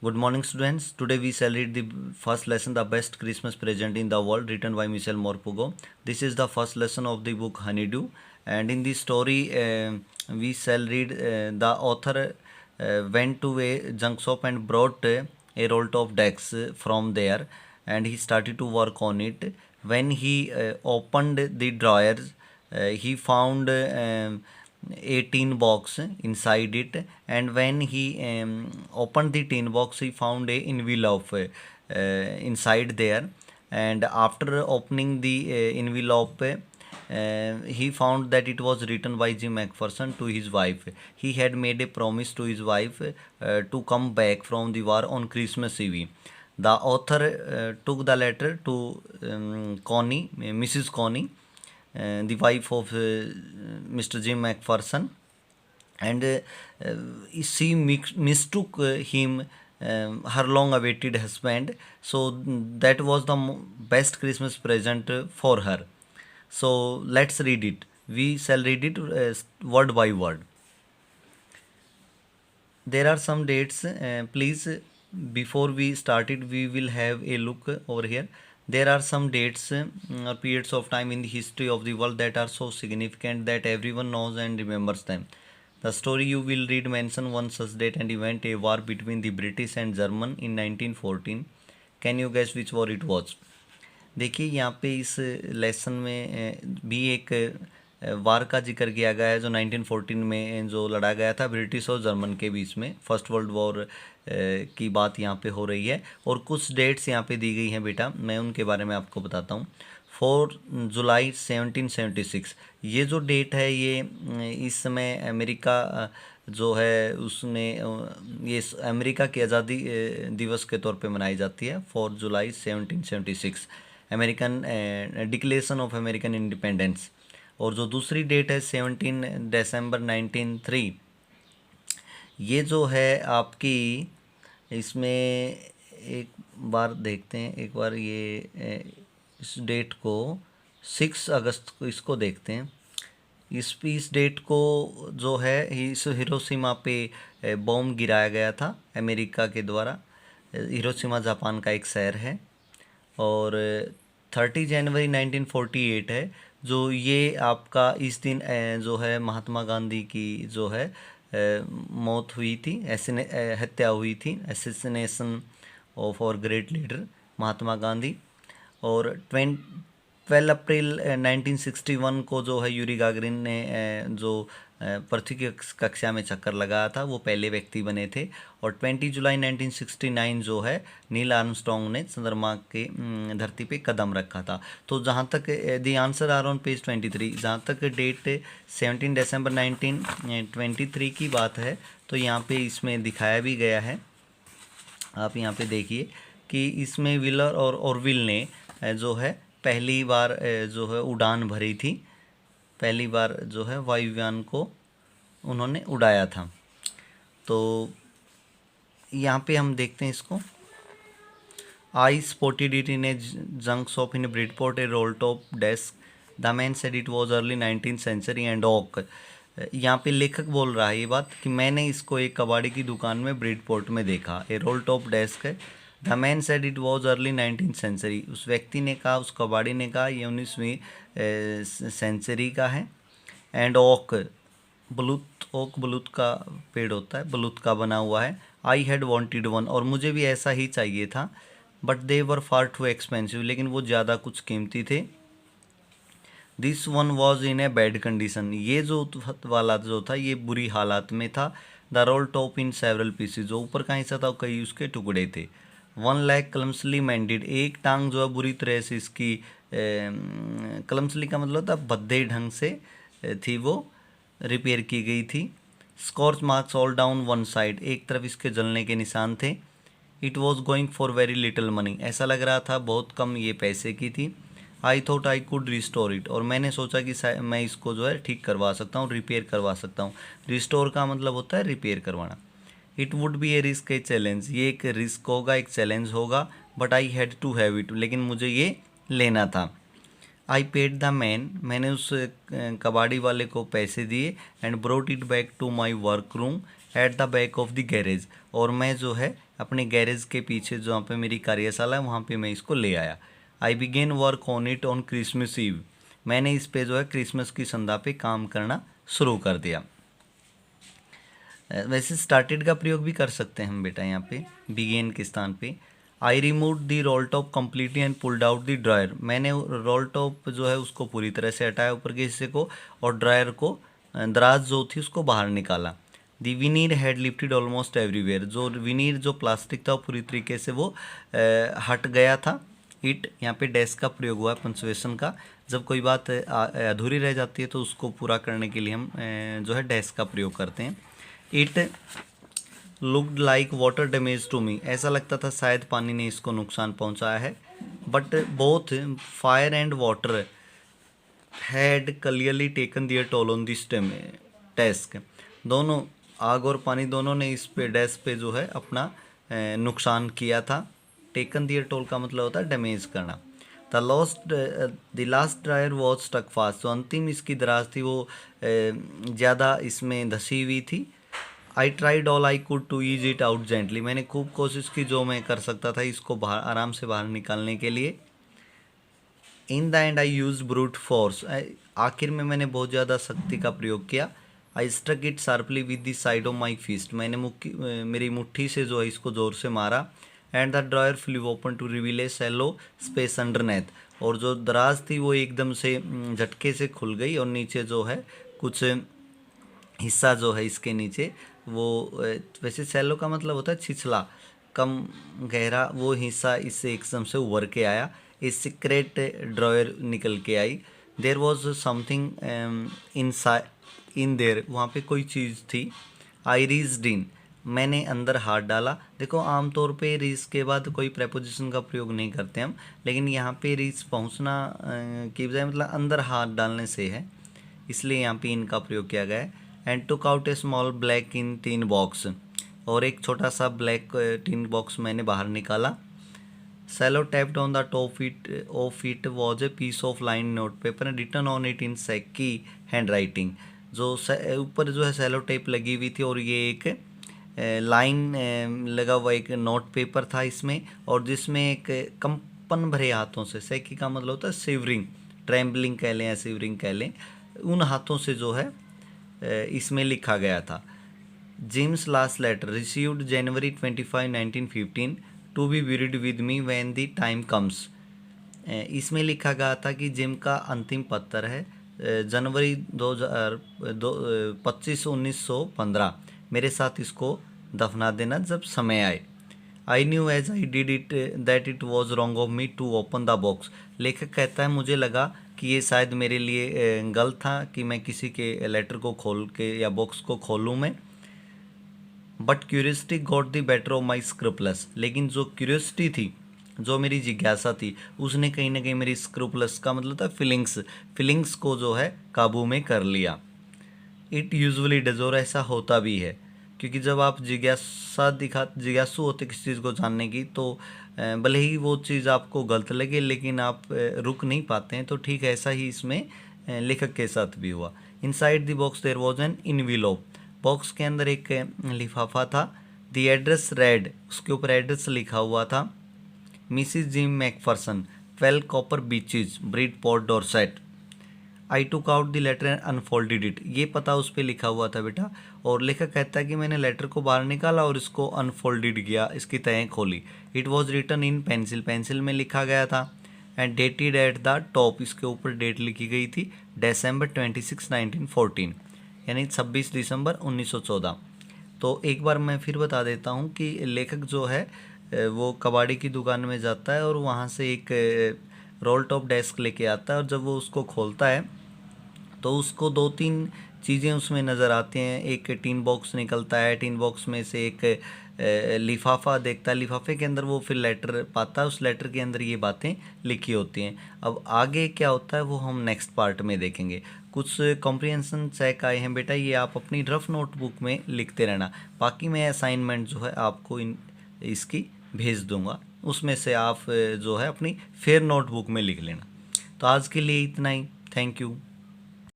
Good morning, students. Today we shall read the first lesson, The Best Christmas Present in the World, written by Michel Morpurgo. This is the first lesson of the book Honeydew, and in this story, we shall read the author went to a junk shop and brought a roll of decks from there, and he started to work on it. When he opened the drawers, he found a tin box inside it, and when he opened the tin box he found a envelope inside there, and after opening the envelope he found that it was written by Jim McPherson to his wife. He had made a promise to his wife to come back from the war on Christmas Eve. The author took the letter to Connie, Mrs. Connie, the wife of Mr. Jim McPherson, and she mistook him, her long-awaited husband. So that was the best Christmas present for her. So let's read it. We shall read it word by word. There are some dates. Please, before we start it, we will have a look over here. There are some dates or periods of time in the history of the world that are so significant that everyone knows and remembers them. The story you will read mention one such date and event, a war between the British and German in 1914. Can you guess which war it was? देखिए यहाँ पे इस lesson में भी एक वार का जिक्र किया गया है जो 1914 में जो लड़ा गया था ब्रिटिश और जर्मन के बीच में, फर्स्ट वर्ल्ड वॉर की बात यहाँ पे हो रही है। और कुछ डेट्स यहाँ पे दी गई हैं बेटा, मैं उनके बारे में आपको बताता हूँ। 4 जुलाई 1776 ये जो डेट है ये इस समय अमेरिका जो है उसने ये अमेरिका की आज़ादी दिवस के तौर पे मनाई जाती है। 4 जुलाई 1776 American declaration of American independence. और जो दूसरी डेट है 17 दिसंबर 1903, ये जो है आपकी इसमें एक बार देखते हैं, एक बार ये इस डेट को 6 अगस्त को इसको देखते हैं। इस डेट को जो है इस हिरोशिमा पे बॉम्ब गिराया गया था अमेरिका के द्वारा। हिरोशिमा जापान का एक शहर है। और 30 जनवरी 1948 है जो ये आपका इस दिन जो है महात्मा गांधी की जो है मौत हुई थी, हत्या हुई थी, assassination of our great leader Mahatma Gandhi. और 12 अप्रैल 1961 को जो है यूरी गागरिन ने जो पृथ्वी की कक्षा में चक्कर लगाया था वो पहले व्यक्ति बने थे। और 20 जुलाई 1969 जो है नील आर्मस्ट्रॉन्ग ने चंद्रमा के धरती पे कदम रखा था। तो जहाँ तक the answer are on page 23, जहाँ तक डेट 17 दिसंबर 1923 की बात है तो यहाँ पे इसमें दिखाया भी गया है। आप यहाँ पे देखिए कि इसमें विलर और ऑरविल ने जो है पहली बार जो है उड़ान भरी थी, पहली बार जो है वायुयान को उन्होंने उड़ाया था। तो यहाँ पे हम देखते हैं इसको। I spotted it in a junk shop in Bridport a roll top desk, the man said it was early 19th century and oak. यहाँ पे लेखक बोल रहा है ये बात कि मैंने इसको एक कबाड़ी की दुकान में ब्रिडपोर्ट में देखा। ए रोल टॉप डेस्क है। The man said it was early 19th century, उस व्यक्ति ने कहा, उस कबाड़ी ने कहा ये 19वीं सेंचुरी का है। एंड ओक बलूत का पेड़ होता है, बलूत का बना हुआ है। आई हैड वॉन्टेड वन, और मुझे भी ऐसा ही चाहिए था। But they were far too expensive, लेकिन वो ज़्यादा कुछ कीमती थे। This one was in a bad condition, ये जो वाला जो था ये बुरी हालात में था। The role top in several pieces, जो ऊपर का हिस्सा था कई उसके टुकड़े थे। 1 लाख क्लम्सली मैंडेड, एक टांग जो है बुरी तरह से इसकी क्लम्सली का मतलब था भद्दे ढंग से थी, वो रिपेयर की गई थी। Scorch marks all down one side, एक तरफ इसके जलने के निशान थे। It was going for very little money, ऐसा लग रहा था बहुत कम ये पैसे की थी। I thought I could restore it, और मैंने सोचा कि मैं इसको जो है ठीक करवा सकता हूँ, रिपेयर करवा सकता हूँ। रिस्टोर का मतलब होता है रिपेयर करवाना। It would be a risk, a challenge, ये एक रिस्क होगा, एक चैलेंज होगा। But I had to have it, लेकिन मुझे ये लेना था। आई पेड द मैन, मैंने उस कबाड़ी वाले को पैसे दिए। And brought it back to my work room, at the back of the garage, और मैं जो है अपने गैरेज के पीछे जहाँ पे मेरी कार्यशाला है वहाँ पे मैं इसको ले आया। I began work on it on Christmas Eve, मैंने इस पे जो है क्रिसमस की संध्या पे काम करना शुरू कर दिया। वैसे स्टार्टेड का प्रयोग भी कर सकते हैं हम बेटा यहाँ पे बिगेन के स्थान पे। I remove the role top completely and pulled out the dryer, मैंने रोल टॉप जो है उसको पूरी तरह से हटाया ऊपर के हिस्से को, और ड्रायर को दराज जो थी उसको बाहर निकाला। दी विनीर हैड लिफ्टेड ऑलमोस्ट एवरीवेयर, जो विनीर जो प्लास्टिक था वो पूरी तरीके से वो हट गया था। इट यहाँ पे डैश का प्रयोग हुआ है पंक्चुएशन का, जब कोई बात अधूरी रह जाती है तो उसको पूरा करने के लिए हम जो है डैश का प्रयोग करते हैं। It looked like water damage to me, ऐसा लगता था शायद पानी ने इसको नुकसान पहुंचाया है। But both fire and water had clearly taken their toll on this task, दोनों आग और पानी दोनों ने इस पे डैश पे जो है अपना नुकसान किया था। टेकन दियर टोल का मतलब होता है डैमेज करना। The last drawer was stuck fast, जो अंतिम इसकी दराज थी वो ज़्यादा इसमें धसी हुई थी। I tried all I could to ease it out gently, मैंने खूब कोशिश की जो मैं कर सकता था इसको बाहर आराम से बाहर निकालने के लिए। In the end I use brute force, आखिर में मैंने बहुत ज़्यादा शक्ति का प्रयोग किया। I struck it sharply with the side of my fist, मैंने मेरी मुट्ठी से जो है इसको ज़ोर से मारा। And the drawer flew open to reveal a shallow space underneath, और जो दराज थी वो एकदम से झटके से खुल गई, और नीचे जो है कुछ हिस्सा जो है इसके नीचे वो वैसे सैलो का मतलब होता है छिछला, कम गहरा, वो हिस्सा इससे एकदम से उभर के आया। ए सीक्रेट ड्रॉयर निकल के आई। There was something in there, वहाँ पे कोई चीज़ थी। आई रीज्ड इन, मैंने अंदर हाथ डाला। देखो आमतौर पे रीच के बाद कोई प्रेपोजिशन का प्रयोग नहीं करते हम, लेकिन यहाँ पे रीच पहुँचना की बजाय मतलब अंदर हाथ डालने से है, इसलिए यहाँ पे इनका प्रयोग किया गया है। And took out A small black in tin box, और एक छोटा सा ब्लैक टिन बॉक्स मैंने बाहर निकाला। Sellotaped on the top of it was a piece of line note paper and written on it in seki hand writing, जो ऊपर जो है सेलो टेप लगी हुई थी और ये एक लाइन लगा हुआ एक नोट पेपर था इसमें, और जिसमें एक कंपन भरे हाथों से, सेकी का मतलब होता है सिवरिंग, ट्रेम्बलिंग कह लें या सिवरिंग कह लें, उन हाथों से जो है इसमें लिखा गया था। Jim's last letter received January 25, 1915 to be buried with me when the time comes, इसमें लिखा गया था कि जिम का अंतिम पत्र है जनवरी 25/1915, मेरे साथ इसको दफना देना जब समय आए। I knew as I did it that it was wrong of me to open the box, लेखक कहता है मुझे लगा कि ये शायद मेरे लिए गलत था कि मैं किसी के लेटर को खोल के या बॉक्स को खोलूँ मैं। But curiosity got the better of my scruples, लेकिन जो क्यूरियसिटी थी, जो मेरी जिज्ञासा थी, उसने कहीं ना कहीं मेरी स्क्रूपलस का मतलब था फीलिंग्स को जो है काबू में कर लिया। इट यूजुअली डज, और ऐसा होता भी है, क्योंकि जब आप जिज्ञासु होते किसी चीज़ को जानने की, तो भले ही वो चीज़ आपको गलत लगे लेकिन आप रुक नहीं पाते हैं, तो ठीक ऐसा ही इसमें लेखक के साथ भी हुआ। Inside the box there was an envelope, box के अंदर एक लिफाफा था। द एड्रेस रेड, उसके ऊपर एड्रेस लिखा हुआ था, Mrs Jim McPherson, 12 Copper Beeches, Bridport, Dorset. I took out the letter and unfolded it, ये पता उस पर लिखा हुआ था बेटा, और लेखक कहता है कि मैंने लेटर को बाहर निकाला और इसको अनफोल्डेड किया, इसकी तहें खोली। It was written in pencil, pencil में लिखा गया था। And dated at the top, इसके ऊपर डेट लिखी गई थी December 26, 1914, यानी 26 दिसंबर 1914। तो एक बार मैं फिर बता देता हूँ कि लेखक जो है वो कबाड़ी की दुकान में जाता है और वहाँ से एक रोल टॉप डेस्क लेके आता है, और जब वो उसको खोलता है तो उसको 2-3 चीज़ें उसमें नज़र आती हैं। एक टिन बॉक्स निकलता है, टिन बॉक्स में से एक लिफाफा देखता है, लिफाफे के अंदर वो फिर लेटर पाता है, उस लेटर के अंदर ये बातें लिखी होती हैं। अब आगे क्या होता है वो हम नेक्स्ट पार्ट में देखेंगे। कुछ कॉम्प्रिहेंशन चेक आए हैं बेटा, ये आप अपनी रफ नोटबुक में लिखते रहना, बाकी मैं असाइनमेंट जो है आपको इसकी भेज दूंगा, उसमें से आप जो है अपनी फेयर नोटबुक में लिख लेना। तो आज के लिए इतना ही, थैंक यू।